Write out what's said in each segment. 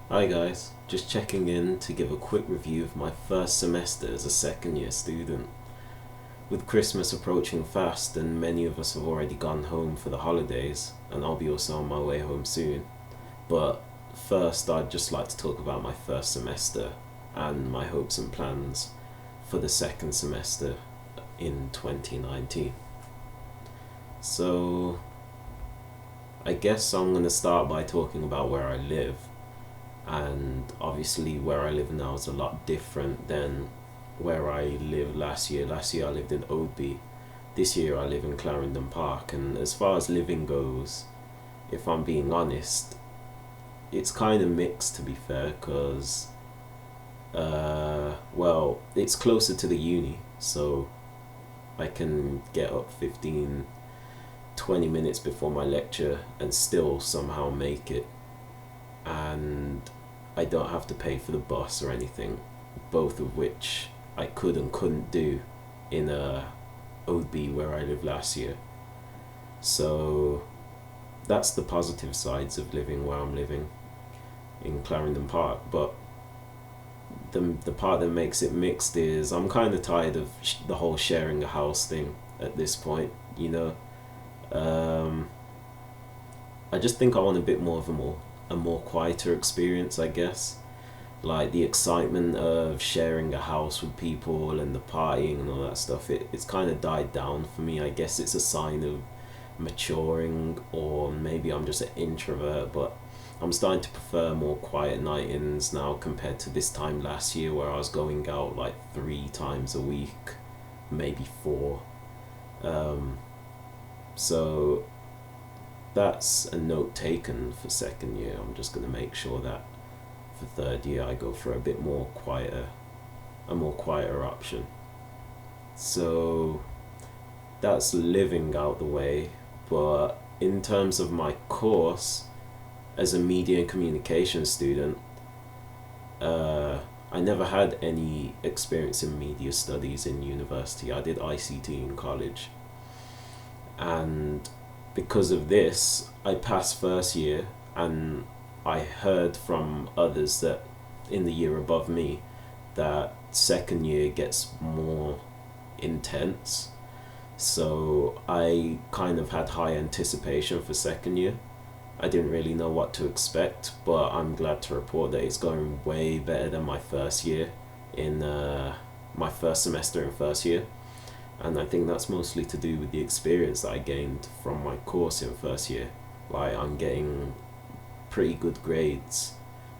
Hi guys, just checking in to give a quick review of my first semester as a second year student. With Christmas approaching fast and many of us have already gone home for the holidays, and I'll be also on my way home soon. But first, I'd just like to talk about my first semester and my hopes and plans for the second semester in 2019. So, I guess I'm going to start by talking about where I live, and obviously where I live now is a lot different than where I lived last year. Last year I lived in Oadby. This year I live in Clarendon Park, and as far as living goes, if I'm being honest, it's kind of mixed to be fair, because well, it's closer to the uni, so I can get up 15, 20 minutes before my lecture and still somehow make it, and I don't have to pay for the bus or anything, both of which I could and couldn't do in Oadby where I lived last year. So that's the positive sides of living where I'm living in Clarendon Park. But the part that makes it mixed is I'm kind of tired of the whole sharing a house thing at this point. Um, I just think I want a bit more of a more quieter experience, I guess. Like the excitement of sharing a house with people and the partying and all that stuff, it's kind of died down for me. I guess it's a sign of maturing, or maybe I'm just an introvert, but I'm starting to prefer more quiet night ins now compared to this time last year where I was going out like 3 times a week, maybe four. Um, so that's a note taken for second year. I'm just going to make sure that for third year I go for a more quieter option. So that's living out the way. But in terms of my course, as a media and communication student, uh, I never had any experience in media studies in university. I did ICT in college, and because of this, I passed first year, and I heard from others that in the year above me that second year gets more intense. So I kind of had high anticipation for second year. I didn't really know what to expect, but I'm glad to report that it's going way better than my first year in my first semester in first year. And I think that's mostly to do with the experience that I gained from my course in first year. Like, I'm getting pretty good grades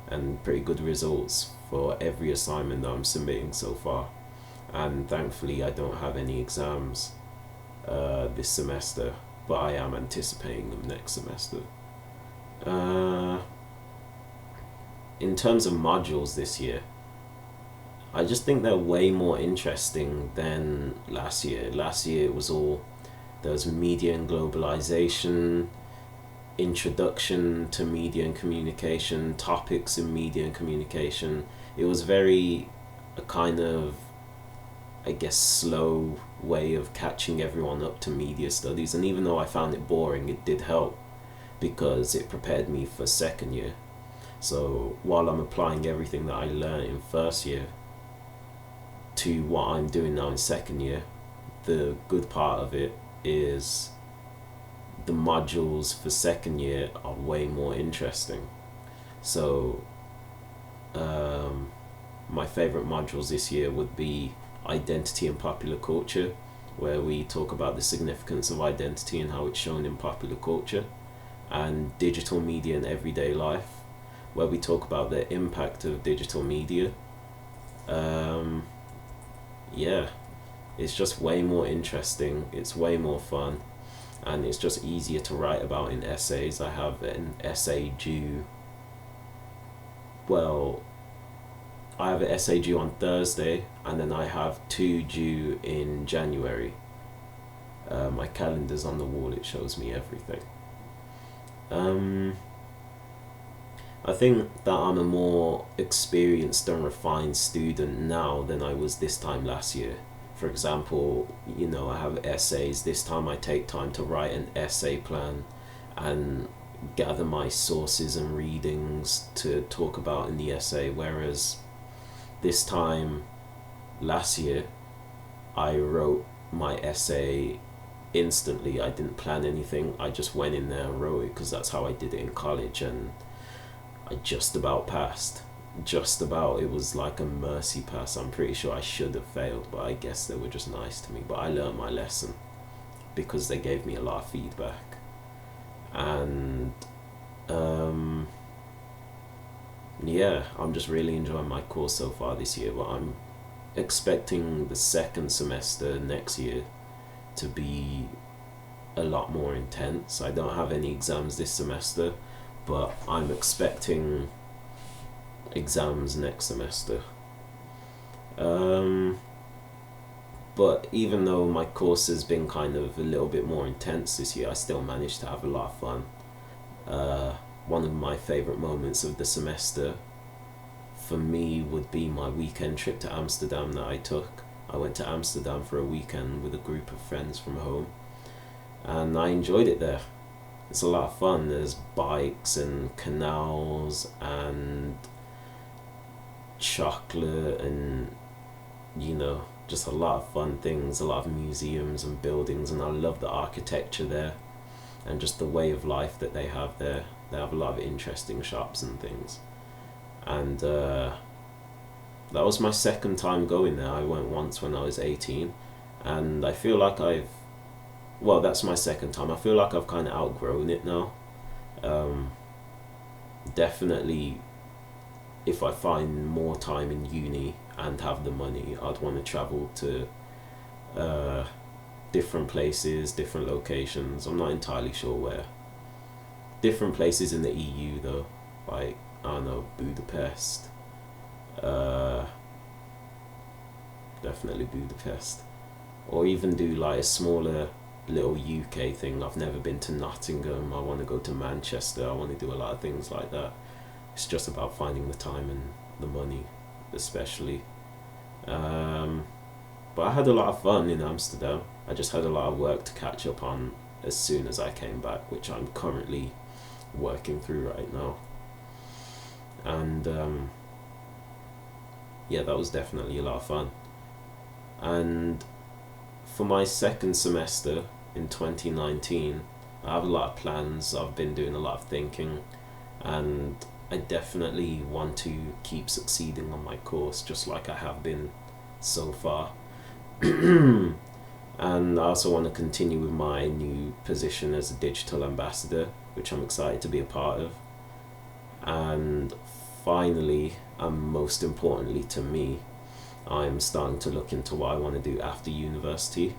and pretty good results for every assignment that I'm submitting so far. And thankfully, I don't have any exams this semester, but I am anticipating them next semester. Uh, in terms of modules this year, I just think they're way more interesting than last year. Last year it was all, there was media and globalization, introduction to media and communication, topics in media and communication. It was very a kind of, I guess, slow way of catching everyone up to media studies. And even though I found it boring, it did help because it prepared me for second year. So while I'm applying everything that I learned in first year to what I'm doing now in second year, the good part of it is the modules for second year are way more interesting. So, my favorite modules this year would be identity and popular culture, where we talk about the significance of identity and how it's shown in popular culture, and digital media in everyday life, where we talk about the impact of digital media. Um, yeah, it's just way more interesting, it's way more fun, and it's just easier to write about in essays. I have an essay due, well, I have an essay due on Thursday, and then I have two due in January. My calendar's on the wall, it shows me everything. Um, I think that I'm a more experienced and refined student now than I was this time last year. For example, I have essays. This time I take time to write an essay plan and gather my sources and readings to talk about in the essay, whereas this time last year I wrote my essay instantly. I didn't plan anything, I just went in there and wrote it because that's how I did it in college, and I just about passed. Just about. It was like a mercy pass. I'm pretty sure I should have failed, but I guess they were just nice to me. But I learned my lesson because they gave me a lot of feedback. And yeah, I'm just really enjoying my course so far this year, but I'm expecting the second semester next year to be a lot more intense. I don't have any exams this semester, but I'm expecting exams next semester. But even though my course has been kind of a little bit more intense this year, I still managed to have a lot of fun. One of my favourite moments of the semester for me would be my weekend trip to Amsterdam that I took. I went to Amsterdam for a weekend with a group of friends from home, and I enjoyed it there. It's a lot of fun. There's bikes and canals and chocolate and, you know, just a lot of fun things, a lot of museums and buildings, and I love the architecture there and just the way of life that they have there. They have a lot of interesting shops and things. And that was my second time going there. I went once when I was 18, and I feel like that's my second time. I feel like I've kind of outgrown it now. Definitely, if I find more time in uni and have the money, I'd want to travel to different places, different locations. I'm not entirely sure where. Different places in the EU though, like, I don't know, Budapest. Definitely Budapest. Or even do like a smaller little UK thing. I've never been to Nottingham. I want to go to Manchester. I want to do a lot of things like that. It's just about finding the time and the money, especially. But I had a lot of fun in Amsterdam. I just had a lot of work to catch up on as soon as I came back, which I'm currently working through right now. And yeah, that was definitely a lot of fun. And for my second semester in 2019, I have a lot of plans. I've been doing a lot of thinking, and I definitely want to keep succeeding on my course just like I have been so far. And I also want to continue with my new position as a digital ambassador, which I'm excited to be a part of. And finally, and most importantly to me, I'm starting to look into what I want to do after university.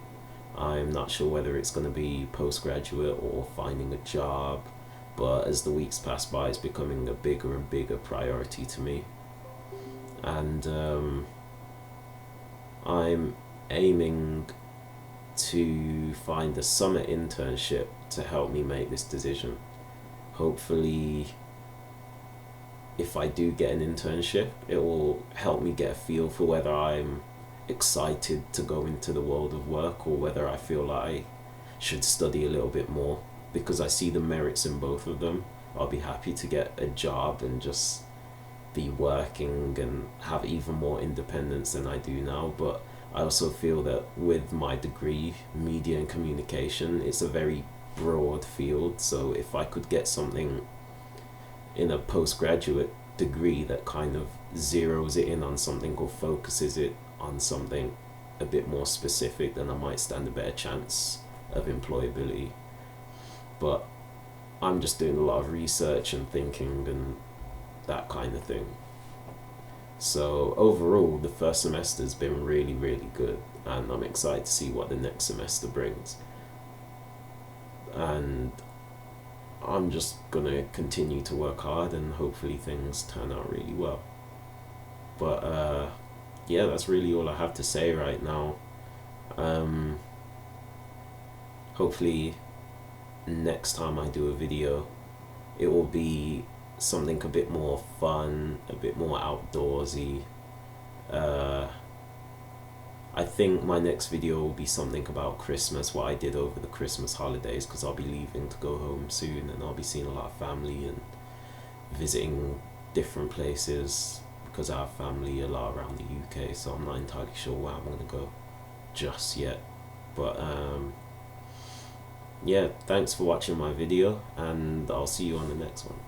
I'm not sure whether it's going to be postgraduate or finding a job, but as the weeks pass by, it's becoming a bigger and bigger priority to me. And I'm aiming to find a summer internship to help me make this decision. Hopefully, if I do get an internship, it will help me get a feel for whether I'm excited to go into the world of work or whether I feel like I should study a little bit more, because I see the merits in both of them. I'll be happy to get a job and just be working and have even more independence than I do now, but I also feel that with my degree, media and communication, it's a very broad field, so if I could get something in a postgraduate degree that kind of zeroes it in on something or focuses it on something a bit more specific, then I might stand a better chance of employability. But I'm just doing a lot of research and thinking and that kind of thing. So overall, the first semester's been really, really good, and I'm excited to see what the next semester brings. And I'm just gonna continue to work hard and hopefully things turn out really well. But yeah, that's really all I have to say right now. Hopefully next time I do a video, it will be something a bit more fun, a bit more outdoorsy, I think my next video will be something about Christmas, what I did over the Christmas holidays, because I'll be leaving to go home soon, and I'll be seeing a lot of family and visiting different places, because I have family a lot around the UK, so I'm not entirely sure where I'm going to go just yet. But yeah, thanks for watching my video, and I'll see you on the next one.